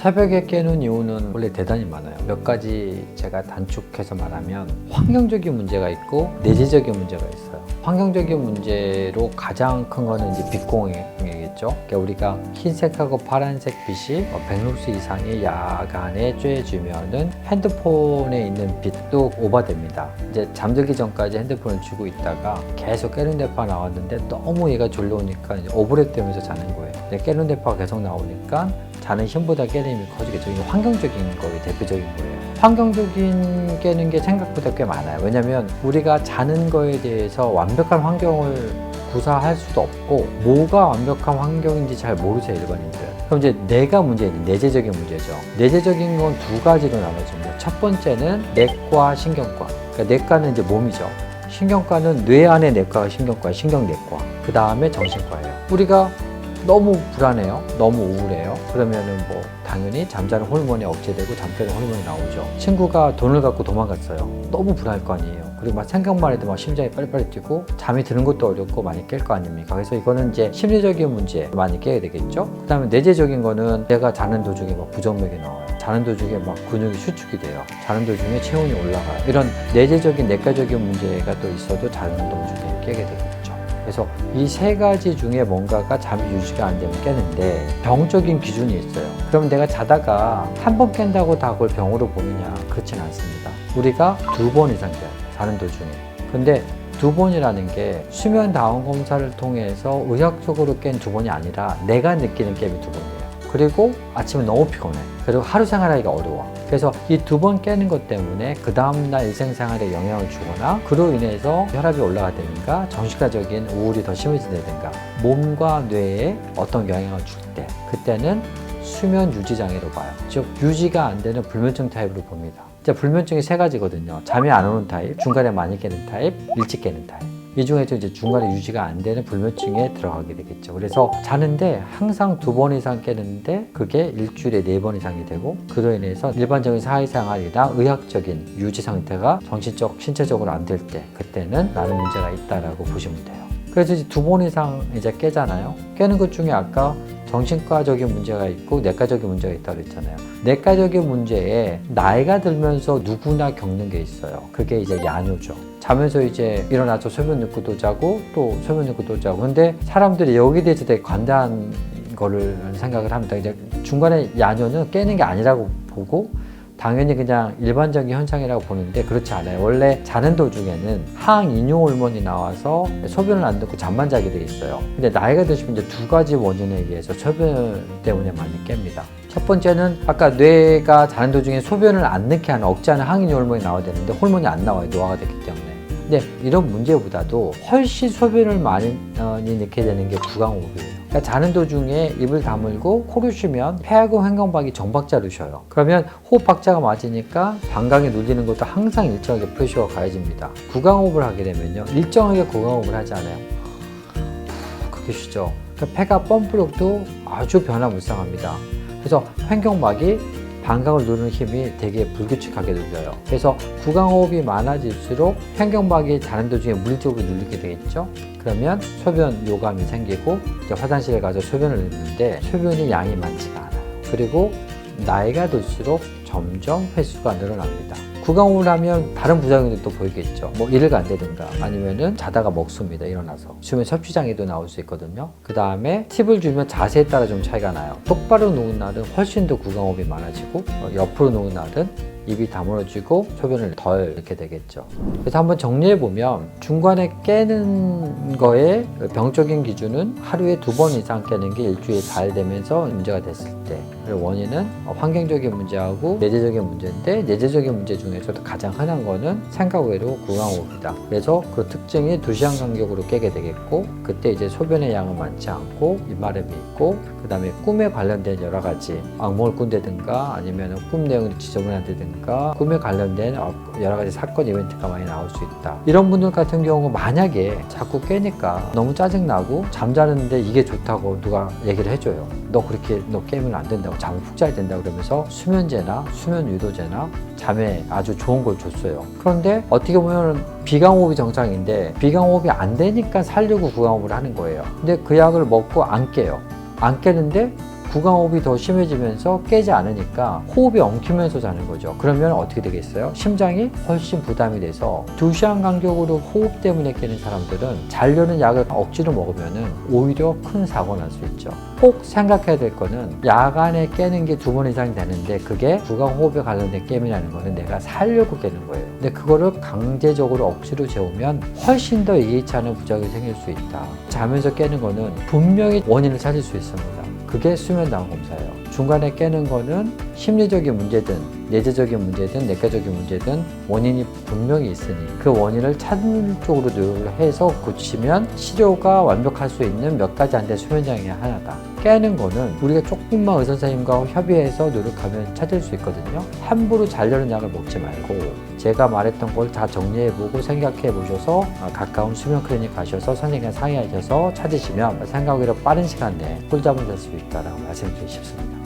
새벽에 깨는 이유는 원래 대단히 많아요. 몇 가지 제가 단축해서 말하면 환경적인 문제가 있고 내재적인 문제가 있어요. 환경적인 문제로 가장 큰 거는 이제 빛 공해겠죠. 그러니까 우리가 흰색하고 파란색 빛이 100룩스 이상의 야간에 쬐주면은 핸드폰에 있는 빛도 오버됩니다. 이제 잠들기 전까지 핸드폰을 쥐고 있다가 계속 깨는 대파 나왔는데 너무 얘가 졸려오니까 이제 오버랩 되면서 자는 거예요. 깨는 대파가 계속 나오니까 자는 힘보다 깨는 힘이 커지겠죠. 이게 환경적인 거의 대표적인 거예요. 환경적인 깨는 게 생각보다 꽤 많아요. 왜냐면 우리가 자는 거에 대해서 완벽한 환경을 구사할 수도 없고 뭐가 완벽한 환경인지 잘 모르세요, 일반인들은. 그럼 이제 뇌가 문제는 내재적인 문제죠. 내재적인 건 두 가지로 나눠집니다. 첫 번째는 내과, 신경과. 그러니까 내과는 이제 몸이죠. 신경과는 뇌 안에 내과가 신경과, 신경내과. 그 다음에 정신과예요. 우리가 너무 불안해요. 너무 우울해요. 그러면은 뭐 당연히 잠자는 호르몬이 억제되고 잠자는 호르몬이 나오죠. 친구가 돈을 갖고 도망갔어요. 너무 불안할 거 아니에요. 그리고 막 생각만 해도 막 심장이 빨리빨리 뛰고 잠이 드는 것도 어렵고 많이 깰 거 아닙니까? 그래서 이거는 이제 심리적인 문제 많이 깨야 되겠죠. 그 다음에 내재적인 거는 내가 자는 도중에 막 부정맥이 나와요. 자는 도중에 막 근육이 수축이 돼요. 자는 도중에 체온이 올라가요. 이런 내재적인 내과적인 문제가 또 있어도 자는 도중에 깨게 되겠죠. 그래서 이 세 가지 중에 뭔가가 잠이 유지가 안 되면 깨는데 병적인 기준이 있어요. 그럼 내가 자다가 한 번 깬다고 다 그걸 병으로 보느냐? 그렇진 않습니다. 우리가 2번 이상 깨요. 자는 도중에. 근데 2번이라는 게 수면 다운 검사를 통해서 의학적으로 깬 2번이 아니라 내가 느끼는 깹이 2번이에요. 그리고 아침에 너무 피곤해. 그리고 하루 생활하기가 어려워. 그래서 이 2번 깨는 것 때문에 그 다음날 일생생활에 영향을 주거나 그로 인해서 혈압이 올라가다든가 정신과적인 우울이 더 심해진다든가 몸과 뇌에 어떤 영향을 줄 때 그때는 수면 유지 장애로 봐요. 즉 유지가 안 되는 불면증 타입으로 봅니다. 이제 불면증이 3가지거든요. 잠이 안 오는 타입, 중간에 많이 깨는 타입, 일찍 깨는 타입. 이 중에서 이제 중간에 유지가 안 되는 불면증에 들어가게 되겠죠. 그래서 자는데 항상 2번 이상 깨는데 그게 일주일에 4번 이상이 되고 그로 인해서 일반적인 사회생활이나 의학적인 유지 상태가 정신적, 신체적으로 안 될 때 그때는 나는 문제가 있다라고 보시면 돼요. 그래서 이제 2번 이상 이제 깨잖아요. 깨는 것 중에 아까 정신과적인 문제가 있고 내과적인 문제가 있다고 그랬잖아요. 내과적인 문제에 나이가 들면서 누구나 겪는 게 있어요. 그게 이제 야뇨죠. 자면서 이제 일어나서 소변 늦고도 자고 또 소변 늦고도 자고. 근데 사람들이 여기에 대해서 되게 관대한 거를 생각을 합니다. 이제 중간에 야뇨는 깨는 게 아니라고 보고 당연히 그냥 일반적인 현상이라고 보는데 그렇지 않아요. 원래 자는 도중에는 항인용 호르몬이 나와서 소변을 안 듣고 잠만 자게 돼 있어요. 근데 나이가 드시면 이제 2가지 원인에 의해서 소변 때문에 많이 깹니다. 첫 번째는 아까 뇌가 자는 도중에 소변을 안 넣게 하는 억제하는 항인용 호르몬이 나와야 되는데 호르몬이 안 나와요. 노화가 됐기 때문에. 근데 이런 문제보다도 훨씬 소변을 많이 넣게 되는 게 구강호흡이에요. 그러니까 자는 도중에 입을 다물고 코를 쉬면 폐하고 횡격막이 정박자로 쉬어요. 그러면 호흡 박자가 맞으니까 방광이 눌리는 것도 항상 일정하게 표시가 가해집니다. 구강호흡을 하게 되면요. 일정하게 구강호흡을 하지 않아요. 그렇게 쉬죠. 그러니까 폐가 펌프력도 아주 변화무쌍합니다. 그래서 횡격막이 방광을 누르는 힘이 되게 불규칙하게 눌려요. 그래서 구강호흡이 많아질수록 횡격막이 자는 도중에 물리적으로 눌리게 되겠죠. 그러면 소변 요감이 생기고 이제 화장실에 가서 소변을 넣는데 소변이 양이 많지가 않아요. 그리고 나이가 들수록 점점 횟수가 늘어납니다. 구강호흡을 하면 다른 부작용도 또 보이겠죠. 뭐 일을 간다든가 아니면은 자다가 먹습니다. 일어나서 수면 섭취장애도 나올 수 있거든요. 그 다음에 팁을 주면 자세에 따라 좀 차이가 나요. 똑바로 누운 날은 훨씬 더 구강호흡이 많아지고 옆으로 누운 날은 입이 다물어지고 소변을 덜 넣게 되겠죠. 그래서 한번 정리해보면 중간에 깨는 거의 병적인 기준은 하루에 2번 이상 깨는 게 일주일에 4일 되면서 문제가 됐을 때 원인은 환경적인 문제하고 내재적인 문제인데 내재적인 문제 중에서도 가장 흔한 거는 생각 외로 구강호흡이다. 그래서 그 특징이 2시간 간격으로 깨게 되겠고 그때 이제 소변의 양은 많지 않고 입마름이 있고 그 다음에 꿈에 관련된 여러 가지 악몽을 꾼다든가 아니면 꿈 내용을 지저분하다든가 꿈에 관련된 여러 가지 사건 이벤트가 많이 나올 수 있다. 이런 분들 같은 경우 만약에 자꾸 깨니까 너무 짜증나고 잠자는데 이게 좋다고 누가 얘기를 해줘요. 너 깨면 안 된다고 잠을 푹 자야 된다고 그러면서 수면제나 수면 유도제나 잠에 아주 좋은 걸 줬어요. 그런데 어떻게 보면 비강호흡이 정상인데 비강호흡이 안 되니까 살려고 구강호흡을 하는 거예요. 근데 그 약을 먹고 안 깨요. 안 깨는데 구강호흡이 더 심해지면서 깨지 않으니까 호흡이 엉키면서 자는 거죠. 그러면 어떻게 되겠어요? 심장이 훨씬 부담이 돼서 2시간 간격으로 호흡 때문에 깨는 사람들은 자려는 약을 억지로 먹으면 오히려 큰 사고가 날 수 있죠. 꼭 생각해야 될 거는 야간에 깨는 게 2번 이상 되는데 그게 구강호흡에 관련된 깨임이라는 거는 내가 살려고 깨는 거예요. 근데 그거를 강제적으로 억지로 재우면 훨씬 더 예기치 않은 부작용이 생길 수 있다. 자면서 깨는 거는 분명히 원인을 찾을 수 있습니다. 그게 수면장애 검사예요. 중간에 깨는 거는 심리적인 문제든 내재적인 문제든 내과적인 문제든 원인이 분명히 있으니 그 원인을 찾는 쪽으로 노력해서 고치면 치료가 완벽할 수 있는 몇 가지 안 된 수면장애 하나다. 깨는 거는 우리가 조금만 의사 선생님과 협의해서 노력하면 찾을 수 있거든요. 함부로 자려는 약을 먹지 말고 제가 말했던 걸 다 정리해보고 생각해 보셔서 가까운 수면 클리닉 가셔서 선생님과 상의하셔서 찾으시면 생각보다 빠른 시간 내에 꿀잠을 잘 수 있다고 말씀드리고 싶습니다.